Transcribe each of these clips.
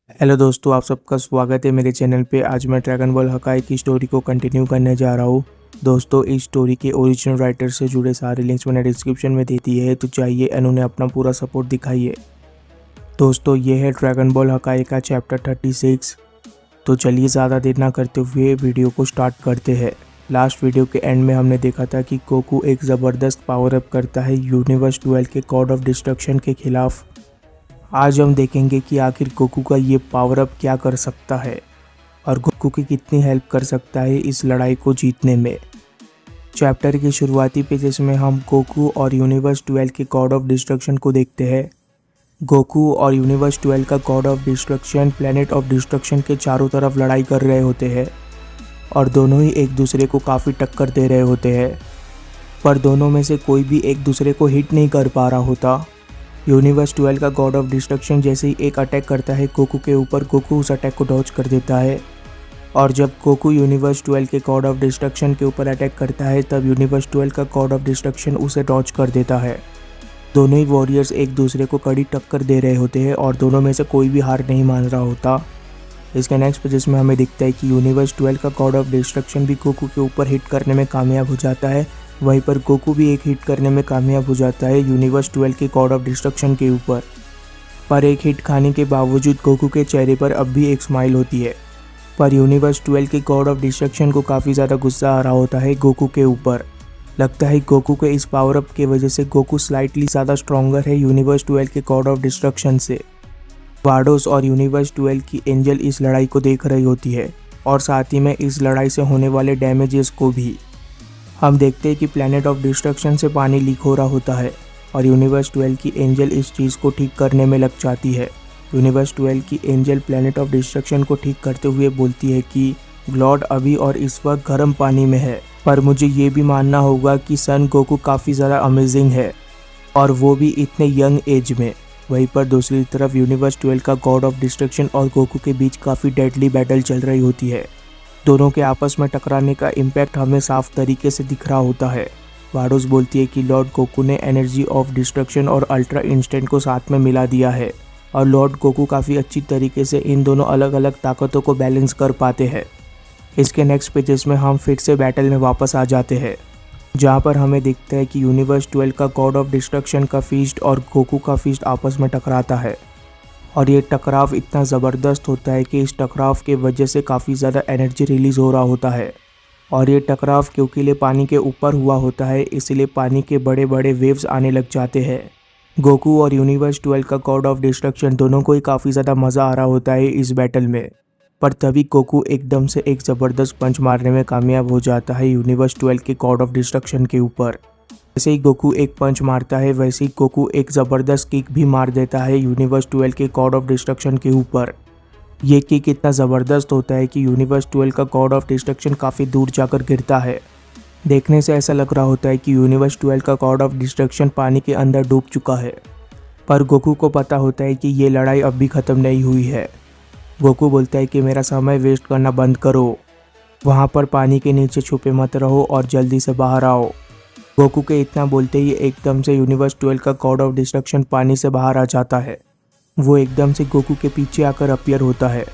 Hello दोस्तों, आप सबका स्वागत है मेरे चैनल पे। आज मैं ड्रैगन बॉल हकाई की स्टोरी को कंटिन्यू करने जा रहा हूँ। दोस्तों, इस स्टोरी के ओरिजिनल राइटर से जुड़े सारे लिंक्स मैंने डिस्क्रिप्शन में दे दिए हैं, तो चाहिए इन्होंने अपना पूरा सपोर्ट दिखाइए। दोस्तों, ये है ड्रैगन बॉल हकाई का चैप्टर 36। तो चलिए ज़्यादा देर ना करते हुए वीडियो को स्टार्ट करते हैं। लास्ट वीडियो के एंड में हमने देखा था कि गोकू एक ज़बरदस्त पावर अप करता है यूनिवर्स 12 के गॉड ऑफ डिस्ट्रक्शन के खिलाफ। आज हम देखेंगे कि आखिर गोकू का ये पावर अप क्या कर सकता है और गोकू की कितनी हेल्प कर सकता है इस लड़ाई को जीतने में। चैप्टर के शुरुआती पेजेस में हम गोकू और यूनिवर्स 12 के गॉड ऑफ डिस्ट्रक्शन को देखते हैं। गोकू और यूनिवर्स 12 का God of destruction planet of destruction के चारों तरफ लड़ाई कर रहे होते हैं और दोनों ही एक दूसरे को काफ़ी टक्कर दे रहे होते हैं, पर दोनों में से कोई भी एक दूसरे को हिट नहीं कर पा रहा होता। यूनिवर्स 12 का गॉड ऑफ डिस्ट्रक्शन जैसे ही एक अटैक करता है गोकू के ऊपर, गोकू उस अटैक को डॉज कर देता है, और जब गोकू यूनिवर्स 12 के गॉड ऑफ डिस्ट्रक्शन के ऊपर अटैक करता है तब यूनिवर्स 12 का गॉड ऑफ डिस्ट्रक्शन उसे डॉज कर देता है। दोनों ही वॉरियर्स एक दूसरे को कड़ी टक्कर दे रहे होते हैं और दोनों में से कोई भी हार नहीं मान रहा होता। इसके नेक्स्ट पेजेस में हमें दिखता है कि यूनिवर्स 12 का गॉड ऑफ डिस्ट्रक्शन भी गोकू के ऊपर हिट करने में कामयाब हो जाता है। वहीं पर गोकू भी एक हिट करने में कामयाब हो जाता है यूनिवर्स 12 के गॉड ऑफ डिस्ट्रक्शन के ऊपर। पर एक हिट खाने के बावजूद गोकू के चेहरे पर अब भी एक स्माइल होती है, पर यूनिवर्स 12 के गॉड ऑफ डिस्ट्रक्शन को काफ़ी ज़्यादा गुस्सा आ रहा होता है गोकू के ऊपर। लगता है गोकू के इस पावर अप की वजह से गोकू स्लाइटली ज़्यादा स्ट्रॉन्गर है यूनिवर्स 12 के गॉड ऑफ डिस्ट्रक्शन से। वाडोस और यूनिवर्स 12 की एंजल इस लड़ाई को देख रही होती है और साथ ही में इस लड़ाई से होने वाले डैमेजेस को भी। हम देखते हैं कि प्लैनेट ऑफ डिस्ट्रक्शन से पानी लीक हो रहा होता है और यूनिवर्स 12 की एंजल इस चीज़ को ठीक करने में लग जाती है। यूनिवर्स 12 की एंजल प्लैनेट ऑफ डिस्ट्रक्शन को ठीक करते हुए बोलती है कि ग्लॉड अभी और इस वक्त गर्म पानी में है, पर मुझे ये भी मानना होगा कि सन गोकू काफ़ी ज़्यादा अमेजिंग है और वो भी इतने यंग एज में। वहीं पर दूसरी तरफ यूनिवर्स 12 का गॉड ऑफ डिस्ट्रक्शन और गोकू के बीच काफ़ी डेडली बैटल चल रही होती है। दोनों के आपस में टकराने का इम्पैक्ट हमें साफ तरीके से दिख रहा होता है। वाडोस बोलती है कि लॉर्ड गोकू ने एनर्जी ऑफ डिस्ट्रक्शन और अल्ट्रा इंस्टेंट को साथ में मिला दिया है और लॉर्ड गोकू काफ़ी अच्छी तरीके से इन दोनों अलग अलग ताकतों को बैलेंस कर पाते हैं। इसके नेक्स्ट पेजेस में हम फिर से बैटल में वापस आ जाते हैं, जहाँ पर हमें दिखता है कि यूनिवर्स 12 का गॉड ऑफ डिस्ट्रक्शन का फीस्ट और गोकू का फीस्ट आपस में टकराता है और ये टकराव इतना ज़बरदस्त होता है कि इस टकराव के वजह से काफ़ी ज़्यादा एनर्जी रिलीज़ हो रहा होता है। और ये टकराव क्योंकि पानी के ऊपर हुआ होता है, इसलिए पानी के बड़े बड़े वेव्स आने लग जाते हैं। गोकू और यूनिवर्स 12 का गॉड ऑफ डिस्ट्रक्शन दोनों को ही काफ़ी ज़्यादा मज़ा आ रहा होता है इस बैटल में, पर तभी गोकू एकदम से एक ज़बरदस्त पंच मारने में कामयाब हो जाता है यूनिवर्स 12 के गॉड ऑफ डिस्ट्रक्शन के ऊपर। जैसे ही गोकू एक पंच मारता है वैसे ही गोकू एक ज़बरदस्त किक भी मार देता है यूनिवर्स 12 के गॉड ऑफ डिस्ट्रक्शन के ऊपर। ये किक इतना ज़बरदस्त होता है कि यूनिवर्स 12 का गॉड ऑफ डिस्ट्रक्शन काफ़ी दूर जाकर गिरता है। देखने से ऐसा लग रहा होता है कि यूनिवर्स 12 का गॉड ऑफ डिस्ट्रक्शन पानी के अंदर डूब चुका है, पर गोकू को पता होता है कि ये लड़ाई अब भी ख़त्म नहीं हुई है। गोकू बोलता है कि मेरा समय वेस्ट करना बंद करो, वहाँ पर पानी के नीचे छुपे मत रहो और जल्दी से बाहर आओ। गोकू के इतना बोलते ही एकदम से यूनिवर्स 12 का गॉड ऑफ डिस्ट्रक्शन पानी से बाहर आ जाता है। वो एकदम से गोकू के पीछे आकर अपीयर होता है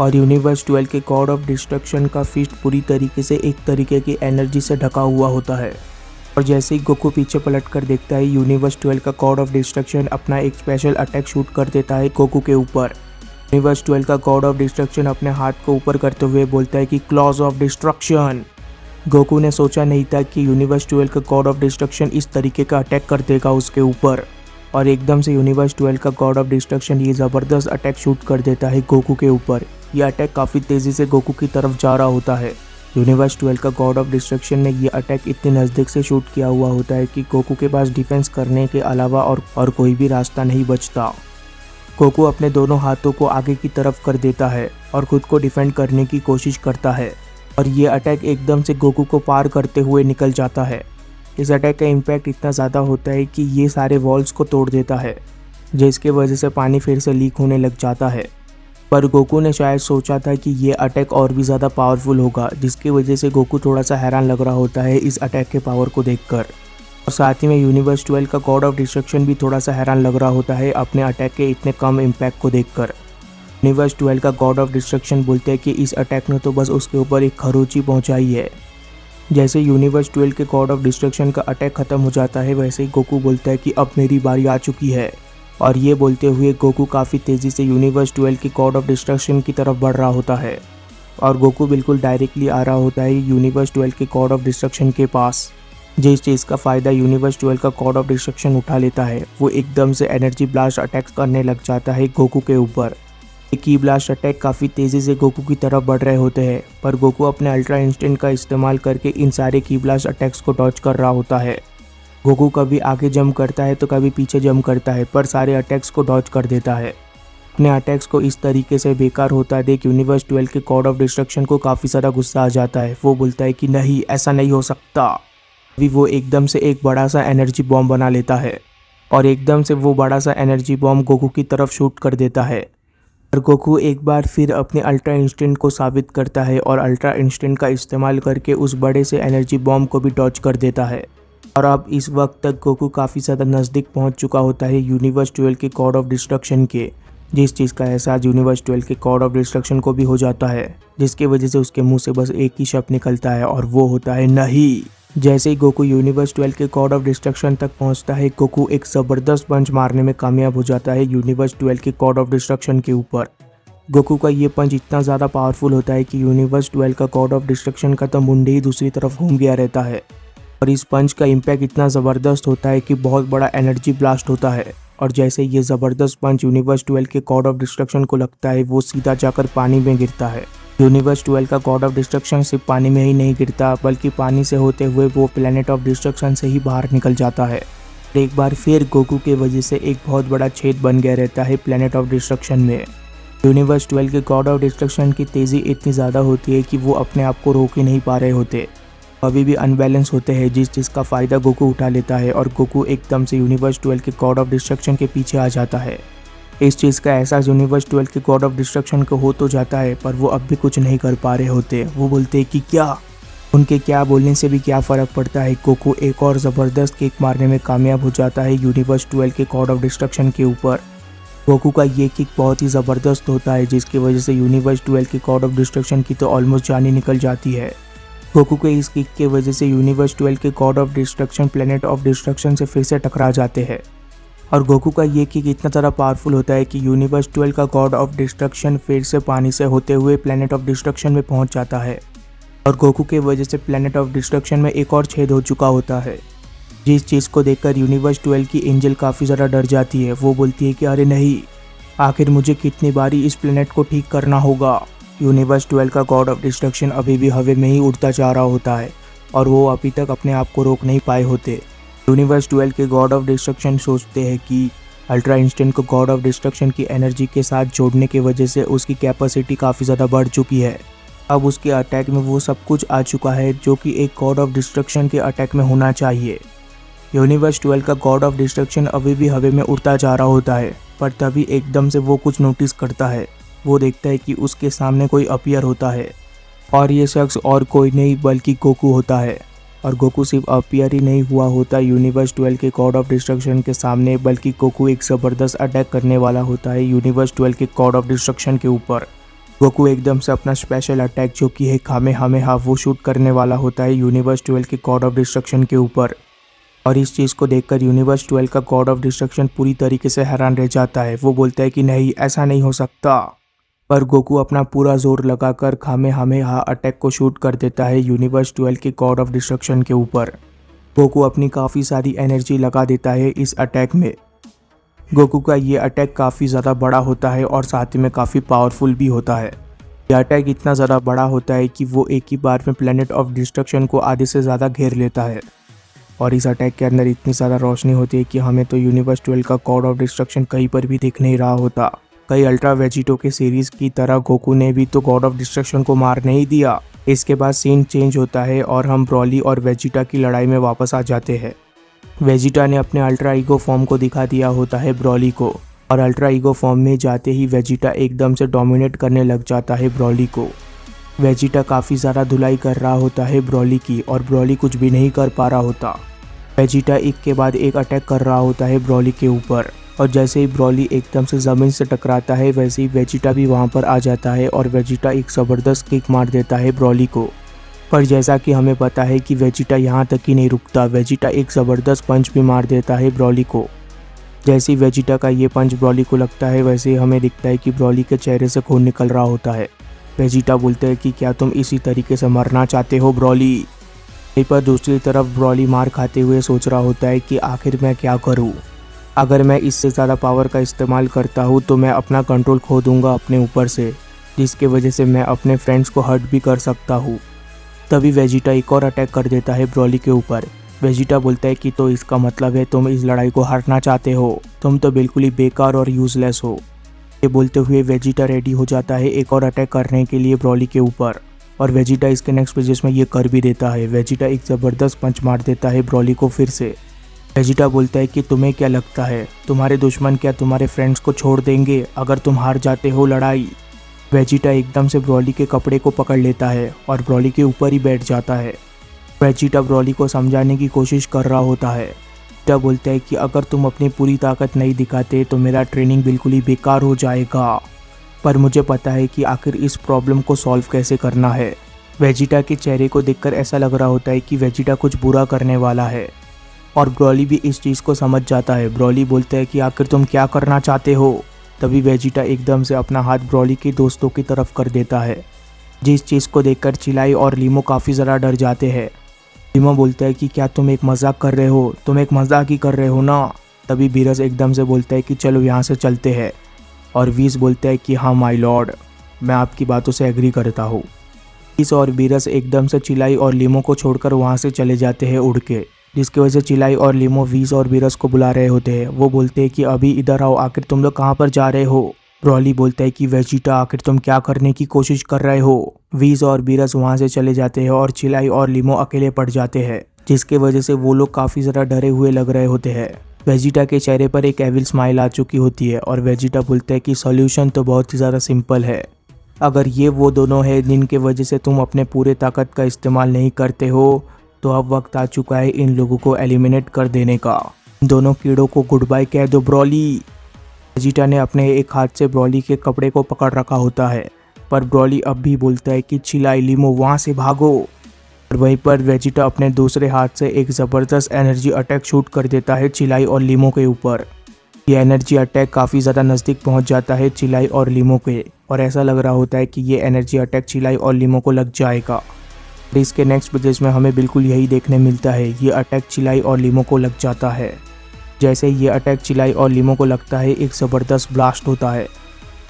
और यूनिवर्स 12 के गॉड ऑफ डिस्ट्रक्शन का फीस्ट पूरी तरीके से एक तरीके की एनर्जी से ढका हुआ होता है। और जैसे ही गोकू पीछे पलट कर देखता है, यूनिवर्स 12 का गॉड ऑफ डिस्ट्रक्शन अपना एक स्पेशल अटैक शूट कर देता है गोकू के ऊपर। यूनिवर्स 12 का गॉड ऑफ डिस्ट्रक्शन अपने हाथ को ऊपर करते हुए बोलता है कि क्लॉज ऑफ डिस्ट्रक्शन। गोकू ने सोचा नहीं था कि यूनिवर्स 12 का गॉड ऑफ डिस्ट्रक्शन इस तरीके का अटैक कर देगा उसके ऊपर, और एकदम से यूनिवर्स 12 का गॉड ऑफ डिस्ट्रक्शन ये ज़बरदस्त अटैक शूट कर देता है गोकू के ऊपर। ये अटैक काफ़ी तेज़ी से गोकू की तरफ जा रहा होता है। यूनिवर्स 12 का गॉड ऑफ डिस्ट्रक्शन ने ये अटैक इतने नज़दीक से शूट किया हुआ होता है कि गोकू के पास डिफेंस करने के अलावा और कोई भी रास्ता नहीं बचता। गोकू अपने दोनों हाथों को आगे की तरफ कर देता है और खुद को डिफेंड करने की कोशिश करता है, और ये अटैक एकदम से गोकू को पार करते हुए निकल जाता है। इस अटैक का इम्पैक्ट इतना ज़्यादा होता है कि ये सारे वॉल्स को तोड़ देता है, जिसके वजह से पानी फिर से लीक होने लग जाता है। पर गोकू ने शायद सोचा था कि ये अटैक और भी ज़्यादा पावरफुल होगा, जिसकी वजह से गोकू थोड़ा सा हैरान लग रहा होता है इस अटैक के पावर को देखकर। और साथ ही में यूनिवर्स 12 का गॉड ऑफ डिस्ट्रक्शन भी थोड़ा सा हैरान लग रहा होता है अपने अटैक के इतने कम इम्पैक्ट को देखकर। यूनिवर्स 12 का गॉड ऑफ डिस्ट्रक्शन बोलता है कि इस अटैक ने तो बस उसके ऊपर एक खरोंची पहुंचाई है। जैसे यूनिवर्स 12 के गॉड ऑफ डिस्ट्रक्शन का अटैक खत्म हो जाता है, वैसे ही गोकू बोलता है कि अब मेरी बारी आ चुकी है। और ये बोलते हुए गोकू काफ़ी तेज़ी से यूनिवर्स 12 के गॉड ऑफ डिस्ट्रक्शन की तरफ बढ़ रहा होता है और गोकू बिल्कुल डायरेक्टली आ रहा होता है यूनिवर्स 12 के गॉड ऑफ डिस्ट्रक्शन के पास। जिस चीज़ का फ़ायदा यूनिवर्स 12 का गॉड ऑफ डिस्ट्रक्शन उठा लेता है, वो एकदम से एनर्जी ब्लास्ट अटैक करने लग जाता है गोकू के ऊपर। की ब्लास्ट अटैक काफ़ी तेज़ी से गोकू की तरफ बढ़ रहे होते हैं, पर गोकू अपने अल्ट्रा इंस्टेंट का इस्तेमाल करके इन सारे की ब्लास्ट अटैक्स को डॉज कर रहा होता है। गोकू कभी आगे जंप करता है तो कभी पीछे जंप करता है, पर सारे अटैक्स को डॉज कर देता है। अपने अटैक्स को इस तरीके से बेकार होता देख यूनिवर्स 12 के गॉड ऑफ डिस्ट्रक्शन को काफ़ी सारा गुस्सा आ जाता है। वो बोलता है कि नहीं, ऐसा नहीं हो सकता। अभी वो एकदम से एक बड़ा सा एनर्जी बॉम्ब बना लेता है और एकदम से वो बड़ा सा एनर्जी बॉम्ब गोकू की तरफ शूट कर देता है। और गोकू एक बार फिर अपने अल्ट्रा इंस्टेंट को साबित करता है और अल्ट्रा इंस्टेंट का इस्तेमाल करके उस बड़े से एनर्जी बॉम्ब को भी डॉज कर देता है। और अब इस वक्त तक गोकू काफ़ी ज़्यादा नज़दीक पहुंच चुका होता है यूनिवर्स 12 के गॉड ऑफ डिस्ट्रक्शन के, जिस चीज़ का एहसास यूनिवर्स 12 के गॉड ऑफ डिस्ट्रक्शन को भी हो जाता है, जिसकी वजह से उसके मुंह से बस एक ही शब्द निकलता है और वो होता है नहीं। जैसे ही गोकू यूनिवर्स 12 के गॉड ऑफ डिस्ट्रक्शन तक पहुंचता है, गोकू एक ज़बरदस्त पंच मारने में कामयाब हो जाता है यूनिवर्स 12 के गॉड ऑफ डिस्ट्रक्शन के ऊपर। गोकू का ये पंच इतना ज़्यादा पावरफुल होता है कि यूनिवर्स 12 का गॉड ऑफ डिस्ट्रक्शन का तो मुंडे ही दूसरी तरफ घूम गया रहता है। और इस पंच का इम्पैक्ट इतना ज़बरदस्त होता है कि बहुत बड़ा एनर्जी ब्लास्ट होता है। और जैसे ये ज़बरदस्त पंच यूनिवर्स 12 के गॉड ऑफ डिस्ट्रक्शन को लगता है, वो सीधा जाकर पानी में गिरता है। यूनिवर्स 12 का गॉड ऑफ डिस्ट्रक्शन सिर्फ पानी में ही नहीं गिरता, बल्कि पानी से होते हुए वो प्लेनेट ऑफ डिस्ट्रक्शन से ही बाहर निकल जाता है। एक बार फिर गोकू के वजह से एक बहुत बड़ा छेद बन गया रहता है प्लेनेट ऑफ डिस्ट्रक्शन में। यूनिवर्स 12 के गॉड ऑफ डिस्ट्रक्शन की तेज़ी इतनी ज़्यादा होती है कि वो अपने आप को रोक ही नहीं पा रहे होते, अभी भी अनबैलेंस होते हैं, जिस चीज़ का फ़ायदा गोकू उठा लेता है और गोकू एकदम से यूनिवर्स 12 के गॉड ऑफ डिस्ट्रक्शन के पीछे आ जाता है। इस चीज़ का एहसास यूनिवर्स 12 के गॉड ऑफ डिस्ट्रक्शन को हो तो जाता है, पर वो अब भी कुछ नहीं कर पा रहे होते। वो बोलते हैं कि क्या, उनके क्या बोलने से भी क्या फ़र्क पड़ता है। गोकू एक और ज़बरदस्त किक मारने में कामयाब हो जाता है यूनिवर्स 12 के गॉड ऑफ डिस्ट्रक्शन के ऊपर। गोकू का ये किक बहुत ही ज़बरदस्त होता है, जिसकी वजह से यूनिवर्स 12 के गॉड ऑफ डिस्ट्रक्शन की तो ऑलमोस्ट जान ही निकल जाती है। गोकू के इस किक के वजह से यूनिवर्स 12 के God of destruction planet of destruction से फिर से टकरा जाते हैं। और गोकू का ये किक इतना ज़्यादा पावरफुल होता है कि यूनिवर्स 12 का गॉड ऑफ डिस्ट्रक्शन फिर से पानी से होते हुए प्लेनेट ऑफ डिस्ट्रक्शन में पहुंच जाता है। और गोकू के वजह से प्लेनेट ऑफ डिस्ट्रक्शन में एक और छेद हो चुका होता है, जिस चीज़ को देखकर यूनिवर्स 12 की एंजल काफ़ी ज़्यादा डर जाती है। वो बोलती है कि अरे नहीं, आखिर मुझे कितनी बारी इस प्लेनेट को ठीक करना होगा। यूनिवर्स 12 का गॉड ऑफ डिस्ट्रक्शन अभी भी हवा में ही उड़ता जा रहा होता है और वो अभी तक अपने आप को रोक नहीं पाए होते। यूनिवर्स 12 के गॉड ऑफ डिस्ट्रक्शन सोचते हैं कि अल्ट्रा इंस्टेंट को गॉड ऑफ डिस्ट्रक्शन की एनर्जी के साथ जोड़ने की वजह से उसकी कैपेसिटी काफ़ी ज़्यादा बढ़ चुकी है। अब उसके अटैक में वो सब कुछ आ चुका है जो कि एक गॉड ऑफ डिस्ट्रक्शन के अटैक में होना चाहिए। यूनिवर्स 12 का गॉड ऑफ डिस्ट्रक्शन अभी भी हवा में उड़ता जा रहा होता है, पर तभी एकदम से वो कुछ नोटिस करता है। वो देखता है कि उसके सामने कोई अपीयर होता है और ये शख्स और कोई नहीं बल्कि गोकू होता है। और गोकू सिर्फ अपीयर ही नहीं हुआ होता यूनिवर्स 12 के गॉड ऑफ डिस्ट्रक्शन के सामने, बल्कि गोकू एक ज़बरदस्त अटैक करने वाला होता है यूनिवर्स 12 के गॉड ऑफ डिस्ट्रक्शन के ऊपर। गोकू एकदम से अपना स्पेशल अटैक जो कि है कामेहामेहा वो शूट करने वाला होता है यूनिवर्स 12 के गॉड ऑफ डिस्ट्रक्शन के ऊपर। और इस चीज़ को देखकर यूनिवर्स 12 का गॉड ऑफ डिस्ट्रक्शन पूरी तरीके से हैरान रह जाता है। वो बोलता है कि नहीं, ऐसा नहीं हो सकता। पर गोकू अपना पूरा जोर लगाकर कामेहामेहा अटैक को शूट कर देता है यूनिवर्स 12 के गॉड ऑफ डिस्ट्रक्शन के ऊपर। गोकू अपनी काफ़ी सारी एनर्जी लगा देता है इस अटैक में। गोकू का ये अटैक काफ़ी ज़्यादा बड़ा होता है और साथ ही में काफ़ी पावरफुल भी होता है। यह अटैक इतना ज़्यादा बड़ा होता है कि वो एक ही बार में प्लेनेट ऑफ डिस्ट्रक्शन को आधे से ज़्यादा घेर लेता है। और इस अटैक के अंदर इतनी ज़्यादा रोशनी होती है कि हमें तो यूनिवर्स 12 का गॉड ऑफ डिस्ट्रक्शन कहीं पर भी दिख नहीं रहा होता। कई अल्ट्रा वेजिटो के सीरीज़ की तरह गोकू ने भी तो गॉड ऑफ डिस्ट्रक्शन को मार नहीं दिया। इसके बाद सीन चेंज होता है और हम ब्रॉली और वेजिटा की लड़ाई में वापस आ जाते हैं। वेजिटा ने अपने अल्ट्रा ईगो फॉर्म को दिखा दिया होता है ब्रॉली को, और अल्ट्रा ईगो फॉर्म में जाते ही वेजिटा एकदम से डोमिनेट करने लग जाता है ब्रॉली को। वेजिटा काफ़ी ज़्यादा धुलाई कर रहा होता है ब्रॉली की, और ब्रॉली कुछ भी नहीं कर पा रहा होता। वेजिटा एक के बाद एक अटैक कर रहा होता है ब्रॉली के ऊपर, और जैसे ही ब्रॉली एकदम से ज़मीन से टकराता है वैसे ही वेजिटा भी वहाँ पर आ जाता है और वेजिटा एक ज़बरदस्त किक मार देता है ब्रॉली को। पर जैसा कि हमें पता है कि वेजिटा यहाँ तक ही नहीं रुकता, वेजिटा एक ज़बरदस्त पंच भी मार देता है ब्रॉली को। जैसे ही वेजिटा का ये पंच ब्रॉली को लगता है वैसे ही हमें दिखता है कि ब्रॉली के चेहरे से खून निकल रहा होता है। वेजिटा बोलते हैं कि क्या तुम इसी तरीके से मरना चाहते हो ब्रॉली। यहीं पर दूसरी तरफ ब्रॉली मार खाते हुए सोच रहा होता है कि आखिर मैं क्या करूँ। अगर मैं इससे ज़्यादा पावर का इस्तेमाल करता हूँ तो मैं अपना कंट्रोल खो दूँगा अपने ऊपर से, जिसके वजह से मैं अपने फ्रेंड्स को हर्ट भी कर सकता हूँ। तभी वेजिटा एक और अटैक कर देता है ब्रॉली के ऊपर। वेजिटा बोलता है कि तो इसका मतलब है तुम इस लड़ाई को हारना चाहते हो, तुम तो बिल्कुल ही बेकार और यूजलेस हो। ये बोलते हुए वेजिटा रेडी हो जाता है एक और अटैक करने के लिए ब्रॉली के ऊपर, और वेजिटा इसके नेक्स्ट पेजेस में ये कर भी देता है। वेजिटा एक ज़बरदस्त पंच मार देता है ब्रॉली को फिर से। वेजिटा बोलता है कि तुम्हें क्या लगता है तुम्हारे दुश्मन क्या तुम्हारे फ्रेंड्स को छोड़ देंगे अगर तुम हार जाते हो लड़ाई। वेजिटा एकदम से ब्रॉली के कपड़े को पकड़ लेता है और ब्रॉली के ऊपर ही बैठ जाता है। वेजिटा ब्रॉली को समझाने की कोशिश कर रहा होता है। वेजिटा बोलता है कि अगर तुम अपनी पूरी ताकत नहीं दिखाते तो मेरा ट्रेनिंग बिल्कुल ही बेकार हो जाएगा, पर मुझे पता है कि आखिर इस प्रॉब्लम को सॉल्व कैसे करना है। वेजिटा के चेहरे को देखकर ऐसा लग रहा होता है कि वेजिटा कुछ बुरा करने वाला है, और ब्रॉली भी इस चीज़ को समझ जाता है। ब्रॉली बोलता है कि आखिर तुम क्या करना चाहते हो। तभी वेजिटा एकदम से अपना हाथ ब्रॉली के दोस्तों की तरफ कर देता है, जिस चीज़ को देखकर चिलाई और लीमो काफ़ी ज़्यादा डर जाते हैं। लीमो बोलता है कि क्या तुम एक मजाक कर रहे हो, तुम एक मजाक ही कर रहे हो ना। तभी बीरस एकदम से बोलता है कि चलो यहाँ से चलते हैं, और वीस बोलता है कि हाँ माय लॉर्ड, मैं आपकी बातों से एग्री करता हूँ। वीस और बीरस एकदम से चिलाई और लीमो को छोड़कर वहाँ से चले जाते हैं उड़ के, जिसकी वजह से चिलाई और लीमो वीस और बीरस को बुला रहे होते हैं। वो बोलते हैं कि अभी इधर आओ, आखिर तुम लोग कहाँ पर जा रहे हो। ब्रॉली बोलता है कि वेजिटा आखिर तुम क्या करने की कोशिश कर रहे हो। वीस और बीरस वहाँ से चले जाते हैं और चिलाई और लीमो अकेले पड़ जाते हैं, जिसके वजह से वो लोग काफ़ी ज़्यादा डरे हुए लग रहे होते हैं। वेजिटा के चेहरे पर एक एविल स्माइल आ चुकी होती है और वेजिटा बोलता है कि सॉल्यूशन तो बहुत ही ज़्यादा सिंपल है। अगर ये वो दोनों हैं जिनके वजह से तुम अपने पूरे ताकत का इस्तेमाल नहीं करते हो, तो अब वक्त आ चुका है इन लोगों को एलिमिनेट कर देने का। दोनों कीड़ों को गुड बाय कह दो ब्रॉली। वेजिटा ने अपने एक हाथ से ब्रॉली के कपड़े को पकड़ रखा होता है, पर ब्रॉली अब भी बोलता है कि चिलाई लीमो वहाँ से भागो। और वहीं पर वेजिटा अपने दूसरे हाथ से एक ज़बरदस्त एनर्जी अटैक शूट कर देता है चिलाई और लीमो के ऊपर। ये एनर्जी अटैक काफ़ी ज़्यादा नज़दीक पहुँच जाता है चिलाई और लीमो के, और ऐसा लग रहा होता है कि ये एनर्जी अटैक चिलाई और लीमो को लग जाएगा। इसके नेक्स्ट पेजेस में हमें बिल्कुल यही देखने मिलता है। ये अटैक चिलाई और लीमो को लग जाता है। जैसे ये अटैक चिलाई और लीमो को लगता है, एक ज़बरदस्त ब्लास्ट होता है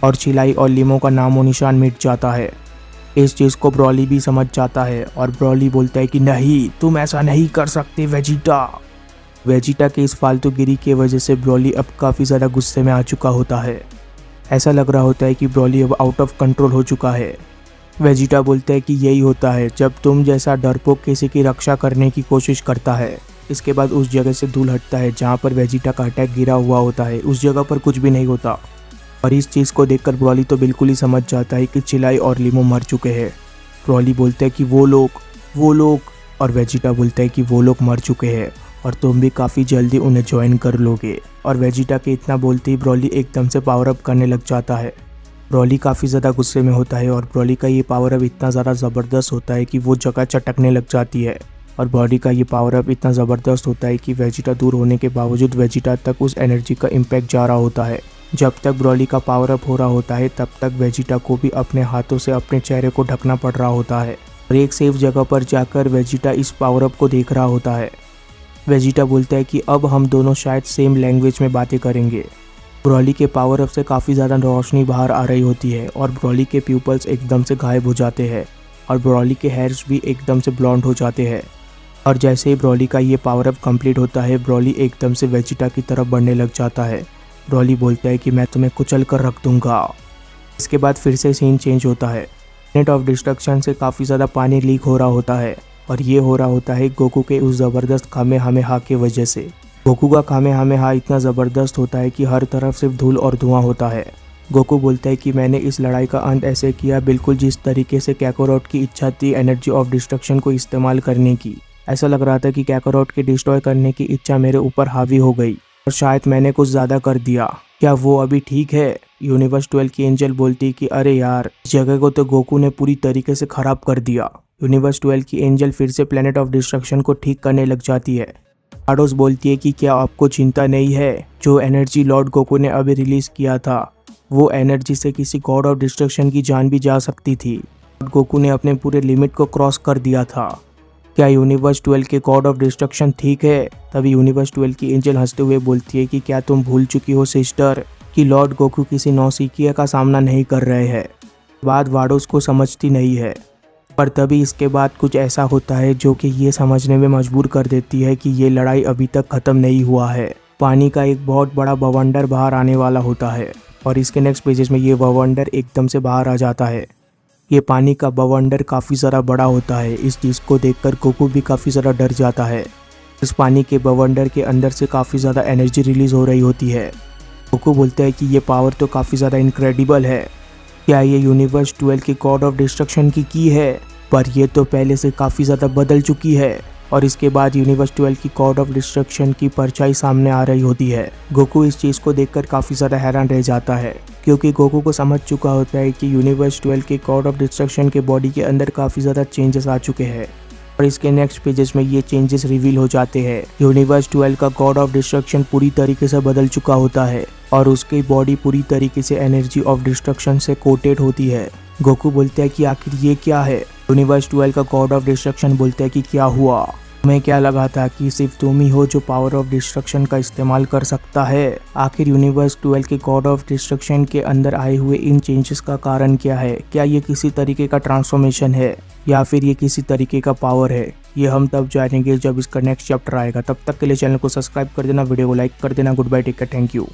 और चिलाई और लीमो का नामो निशान मिट जाता है। इस चीज़ को ब्रॉली भी समझ जाता है और ब्रॉली बोलता है कि नहीं, तुम ऐसा नहीं कर सकते वेजिटा। वेजिटा के इस फालतूगिरी की वजह से ब्रॉली अब काफ़ी ज़्यादा गुस्से में आ चुका होता है। ऐसा लग रहा होता है कि ब्रॉली अब आउट ऑफ कंट्रोल हो चुका है। वेजिटा बोलता है कि यही होता है जब तुम जैसा डरपोक किसी की रक्षा करने की कोशिश करता है। इसके बाद उस जगह से धूल हटता है जहाँ पर वेजिटा का अटैक गिरा हुआ होता है, उस जगह पर कुछ भी नहीं होता। और इस चीज़ को देखकर ब्रॉली तो बिल्कुल ही समझ जाता है कि चिलाई और लीमो मर चुके हैं। ब्रॉली बोलता है कि वो लोग, और वेजिटा बोलता है कि वो लोग मर चुके हैं और तुम भी काफ़ी जल्दी उन्हें ज्वाइन कर लोगे। और वेजिटा के इतना बोलते ही ब्रॉली एकदम से पावर अप करने लग जाता है। ब्रॉली काफ़ी ज़्यादा गुस्से में होता है और ब्रॉली का ये पावर अप इतना ज़्यादा ज़बरदस्त होता है कि वो जगह चटकने लग जाती है। और ब्रॉली का ये पावर अप इतना ज़बरदस्त होता है कि वेजिटा दूर होने के बावजूद वेजिटा तक उस एनर्जी का इम्पैक्ट जा रहा होता है। जब तक ब्रॉली का पावर अप हो रहा होता है तब तक वेजिटा को भी अपने हाथों से अपने चेहरे को ढकना पड़ रहा होता है, और एक सेफ जगह पर जाकर वेजिटा इस पावर अप को देख रहा होता है। वेजिटा बोलता है कि अब हम दोनों शायद सेम लैंग्वेज में बातें करेंगे। ब्रॉली के पावर अप से काफ़ी ज़्यादा रोशनी बाहर आ रही होती है और ब्रॉली के प्यूपल्स एकदम से गायब हो जाते हैं और ब्रॉली के हेयर्स भी एकदम से ब्लॉन्ड हो जाते हैं। और जैसे ही ब्रॉली का ये पावर अप कंप्लीट होता है, ब्रॉली एकदम से वेजिटा की तरफ बढ़ने लग जाता है। ब्रॉली बोलता है कि मैं तुम्हें कुचल कर रख दूंगा। इसके बाद फिर से सीन चेंज होता है। प्लेनेट ऑफ डिस्ट्रक्शन से काफ़ी ज़्यादा पानी लीक हो रहा होता है, और ये हो रहा होता है गोकू के उस ज़बरदस्त कामेहामेहा के वजह से। गोकू का कामेहामेहा इतना ज़बरदस्त होता है कि हर तरफ सिर्फ धूल और धुआं होता है। गोकू बोलता है कि मैंने इस लड़ाई का अंत ऐसे किया बिल्कुल जिस तरीके से कैकारोट की इच्छा थी एनर्जी ऑफ डिस्ट्रक्शन को इस्तेमाल करने की। ऐसा लग रहा था कि कैकारोट के डिस्ट्रॉय करने की इच्छा मेरे ऊपर हावी हो गई। और शायद मैंने कुछ ज़्यादा कर दिया। क्या वो अभी ठीक है? यूनिवर्स 12 की एंजल बोलती कि अरे यार, इस जगह को तो गोकू ने पूरी तरीके से खराब कर दिया। यूनिवर्स 12 की एंजल फिर से प्लेनेट ऑफ डिस्ट्रक्शन को ठीक करने लग जाती है। वाडोस बोलती है कि क्या आपको चिंता नहीं है? जो एनर्जी लॉर्ड गोकू ने अभी रिलीज किया था, वो एनर्जी से किसी गॉड ऑफ डिस्ट्रक्शन की जान भी जा सकती थी। गोकू ने अपने पूरे लिमिट को क्रॉस कर दिया था। क्या यूनिवर्स 12 के गॉड ऑफ डिस्ट्रक्शन ठीक है? तभी यूनिवर्स 12 की एंजल हंसते हुए बोलती है कि क्या तुम भूल चुकी हो सिस्टर कि लॉर्ड गोकू किसी नौसिखिया का सामना नहीं कर रहे हैं। बात वाडोस को समझती नहीं है, पर तभी इसके बाद कुछ ऐसा होता है जो कि ये समझने में मजबूर कर देती है कि ये लड़ाई अभी तक खत्म नहीं हुआ है। पानी का एक बहुत बड़ा बवंडर बाहर आने वाला होता है और इसके नेक्स्ट पेजेस में ये बवंडर एकदम से बाहर आ जाता है। ये पानी का बवंडर काफ़ी ज़्यादा बड़ा होता है। इस चीज़ को देखकर गोकू भी काफ़ी ज़्यादा डर जाता है। इस पानी के बवंडर के अंदर से काफ़ी ज़्यादा एनर्जी रिलीज हो रही होती है। गोकू बोलता है कि ये पावर तो काफ़ी ज़्यादा इनक्रेडिबल है। क्या ये यूनिवर्स 12 के गॉड ऑफ डिस्ट्रक्शन की है? पर ये तो पहले से काफ़ी ज़्यादा बदल चुकी है। और इसके बाद यूनिवर्स 12 की गॉड ऑफ डिस्ट्रक्शन की परछाई सामने आ रही होती है। गोकू इस चीज़ को देखकर काफ़ी ज़्यादा हैरान रह जाता है, क्योंकि गोकू को समझ चुका होता है कि यूनिवर्स 12 के गॉड ऑफ डिस्ट्रक्शन के बॉडी के अंदर काफ़ी ज़्यादा चेंजेस आ चुके हैं। और इसके नेक्स्ट पेजेस में ये चेंजेस रिवील हो जाते हैं। यूनिवर्स 12 का गॉड ऑफ डिस्ट्रक्शन पूरी तरीके से बदल चुका होता है और उसकी बॉडी पूरी तरीके से एनर्जी ऑफ डिस्ट्रक्शन से कोटेड होती है। गोकू बोलता है कि आखिर ये क्या है? यूनिवर्स 12 का गॉड ऑफ डिस्ट्रक्शन बोलता है कि क्या हुआ? तुम्हें क्या लगा था कि सिर्फ तुम ही हो जो पावर ऑफ डिस्ट्रक्शन का इस्तेमाल कर सकता है? आखिर यूनिवर्स 12 के गॉड ऑफ डिस्ट्रक्शन के अंदर आए हुए इन चेंजेस का कारण क्या है? क्या ये किसी तरीके का ट्रांसफॉर्मेशन है या फिर ये किसी तरीके का पावर है? ये हम तब जानेंगे जब इसका नेक्स्ट चैप्टर आएगा। तब तक के लिए चैनल को सब्सक्राइब कर देना, वीडियो को लाइक कर देना। Goodbye, take care, thank you.